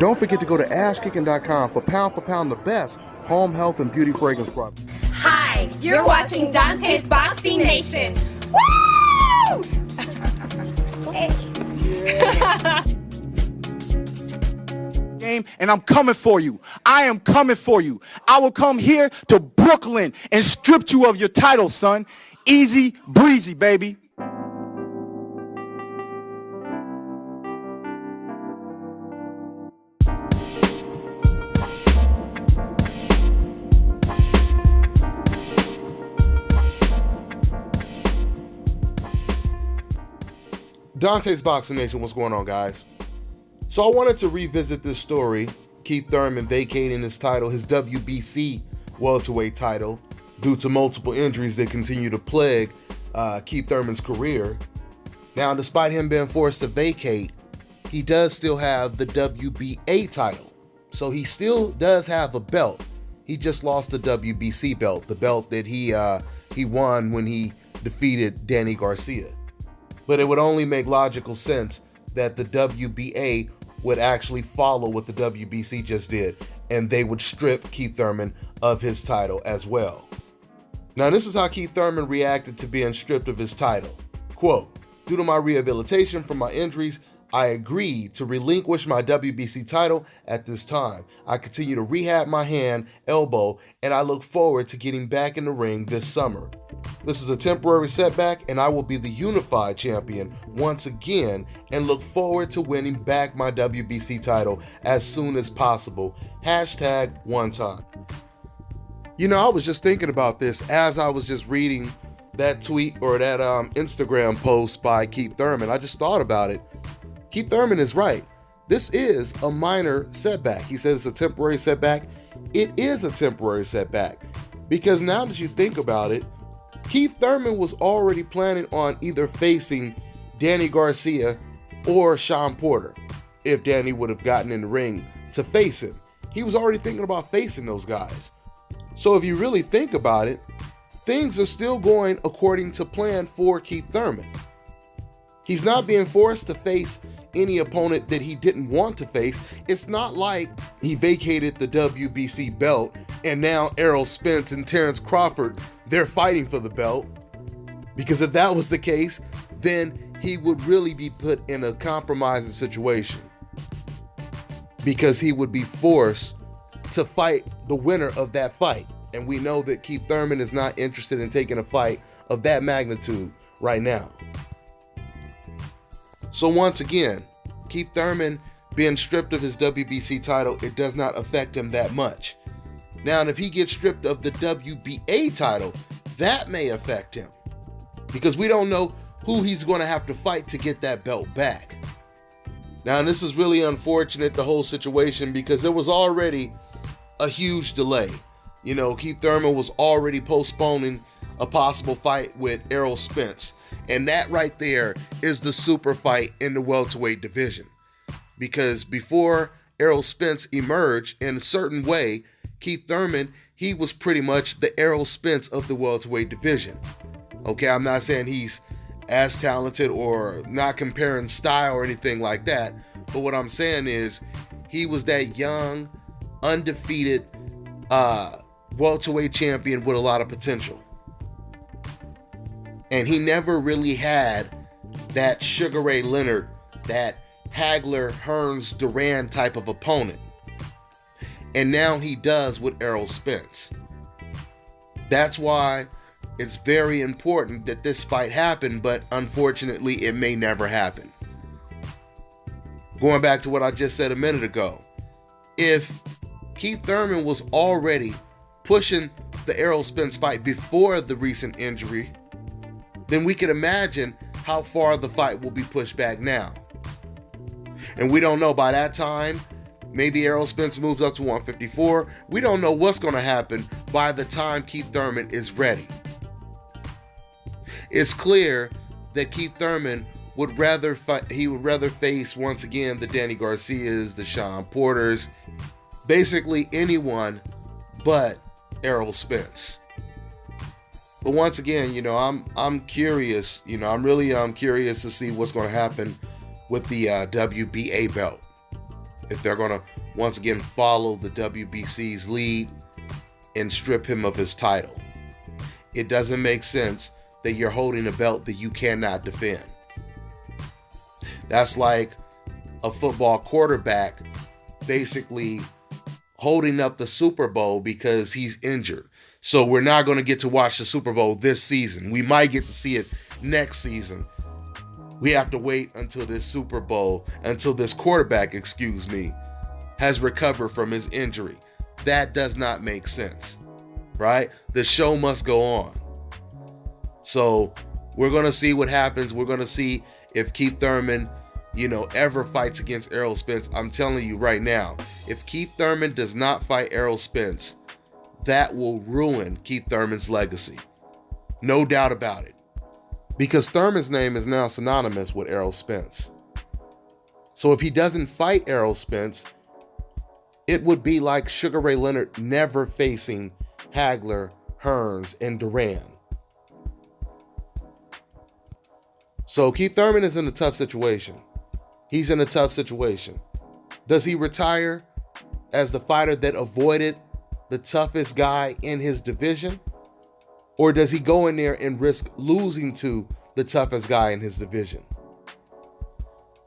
Don't forget to go to asskicking.com for pound the best home health and beauty fragrance products. Hi, you're watching Dante's Boxing Nation. Woo! Game, and I'm coming for you. I am coming for you. I will come here to Brooklyn and strip you of your title, son. Easy breezy, baby. Dante's Boxing Nation, what's going on, guys? So I wanted to revisit this story, Keith Thurman vacating his title, his WBC welterweight title, due to multiple injuries that continue to plague Keith Thurman's career. Now, despite him being forced to vacate, he does still have the WBA title. So he still does have a belt. He just lost the WBC belt, the belt that he won when he defeated Danny Garcia. But it would only make logical sense that the WBA would actually follow what the WBC just did, and they would strip Keith Thurman of his title as well. Now, this is how Keith Thurman reacted to being stripped of his title. Quote, "Due to my rehabilitation from my injuries, I agreed to relinquish my WBC title at this time. I continue to rehab my hand, elbow, and I look forward to getting back in the ring this summer. This is a temporary setback, and I will be the unified champion once again and look forward to winning back my WBC title as soon as possible. Hashtag one time." You know, I was just thinking about this as I was just reading that tweet or that Instagram post by Keith Thurman. I just thought about it. Keith Thurman is right. This is a minor setback. He said it's a temporary setback. It is a temporary setback because now that you think about it, Keith Thurman was already planning on either facing Danny Garcia or Sean Porter if Danny would have gotten in the ring to face him. He was already thinking about facing those guys. So if you really think about it, things are still going according to plan for Keith Thurman. He's not being forced to face any opponent that he didn't want to face. It's not like he vacated the WBC belt and now Errol Spence and Terrence Crawford, they're fighting for the belt. Because if that was the case, then he would really be put in a compromising situation. Because he would be forced to fight the winner of that fight. And we know that Keith Thurman is not interested in taking a fight of that magnitude right now. So once again, Keith Thurman being stripped of his WBC title, it does not affect him that much. Now, if he gets stripped of the WBA title, that may affect him because we don't know who he's going to have to fight to get that belt back. Now, this is really unfortunate, the whole situation, because there was already a huge delay. You know, Keith Thurman was already postponing a possible fight with Errol Spence. And that right there is the super fight in the welterweight division. Because before Errol Spence emerged in a certain way, Keith Thurman, he was pretty much the Errol Spence of the welterweight division. Okay, I'm not saying he's as talented or not comparing style or anything like that. But what I'm saying is he was that young, undefeated welterweight champion with a lot of potential. And he never really had that Sugar Ray Leonard, that Hagler, Hearns, Duran type of opponent. And now he does with Errol Spence. That's why it's very important that this fight happen, but unfortunately it may never happen. Going back to what I just said a minute ago, if Keith Thurman was already pushing the Errol Spence fight before the recent injury, then we can imagine how far the fight will be pushed back now. And we don't know by that time, maybe Errol Spence moves up to 154. We don't know what's going to happen by the time Keith Thurman is ready. It's clear that Keith Thurman would rather face once again the Danny Garcias, the Sean Porters, basically anyone but Errol Spence. But once again, you know, I'm curious. You know, I'm really curious to see what's going to happen with the WBA belt. if they're going to once again follow the WBC's lead and strip him of his title. It doesn't make sense that you're holding a belt that you cannot defend. That's like a football quarterback basically holding up the Super Bowl because he's injured. So we're not going to get to watch the Super Bowl this season. We might get to see it next season. We have to wait until this quarterback, has recovered from his injury. That does not make sense, right? The show must go on. So we're going to see what happens. We're going to see if Keith Thurman, ever fights against Errol Spence. I'm telling you right now, if Keith Thurman does not fight Errol Spence, that will ruin Keith Thurman's legacy. No doubt about it. Because Thurman's name is now synonymous with Errol Spence. So if he doesn't fight Errol Spence, it would be like Sugar Ray Leonard never facing Hagler, Hearns, and Duran. So Keith Thurman is in a tough situation. He's in a tough situation. Does he retire as the fighter that avoided the toughest guy in his division? Or does he go in there and risk losing to the toughest guy in his division?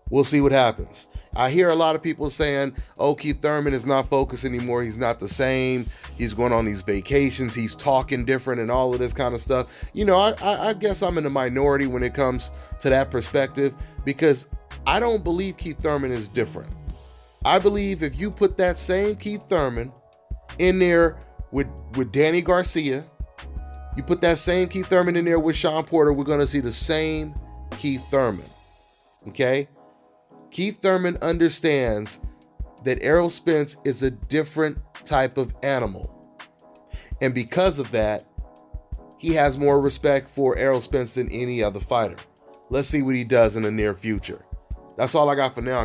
We'll see what happens. I hear a lot of people saying, Keith Thurman is not focused anymore. He's not the same. He's going on these vacations. He's talking different and all of this kind of stuff. I guess I'm in the minority when it comes to that perspective, because I don't believe Keith Thurman is different. I believe if you put that same Keith Thurman in there with Danny Garcia, you put that same Keith Thurman in there with Sean Porter, we're going to see the same Keith Thurman. Okay? Keith Thurman understands that Errol Spence is a different type of animal. And because of that, he has more respect for Errol Spence than any other fighter. Let's see what he does in the near future. That's all I got for now.